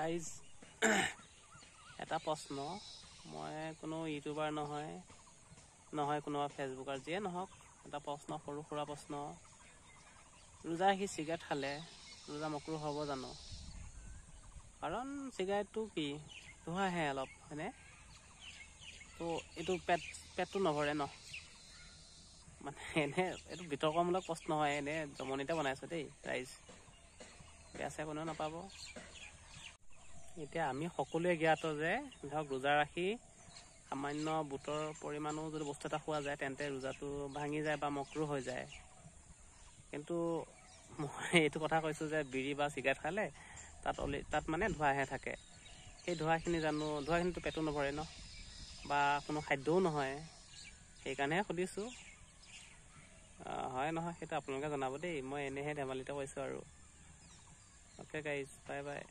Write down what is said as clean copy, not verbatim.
Guys এটা প্ৰশ্ন, মই কোনো ইউটিউবাৰ নহয় কোনোবা ফেচবুকাৰ, যিয়ে নহওক এটা প্ৰশ্ন, সৰু সুৰা প্ৰশ্ন। ৰোজা ৰাখি চিগাৰেট খালে ৰোজা মকৰুহ হ'ব জানো? কাৰণ চিগাৰেটটো কি ধোঁৱাহে অলপ, হয়নে? তো এইটো পেটটো নভৰে ন, মানে এনে এইটো বিতৰ্কমূলক প্ৰশ্ন হয়, এনে জমনিতে বনাইছোঁ দেই ৰাইজ, বেয়া চেয়া কোনেও নাপাব। এতিয়া আমি সকলোৱে জ্ঞাত যে ধৰক ৰোজা ৰাখি সামান্য বুটৰ পৰিমাণো যদি বস্তু এটা খোৱা যায় তেন্তে ৰোজাটো ভাঙি যায় বা মকৰুহ হৈ যায়। কিন্তু মই এইটো কথা কৈছোঁ যে বিড়ি বা চিগাৰেট খালে তাত মানে ধোঁৱাহে থাকে। সেই ধোঁৱাখিনিতো পেটটো নভৰে ন, বা কোনো খাদ্যও নহয়, সেইকাৰণেহে সুধিছোঁ। হয় নহয় সেইটো আপোনালোকে জনাব দেই, মই এনেহে ধেমালিতে কৈছোঁ আৰু। Okay guys, bye bye.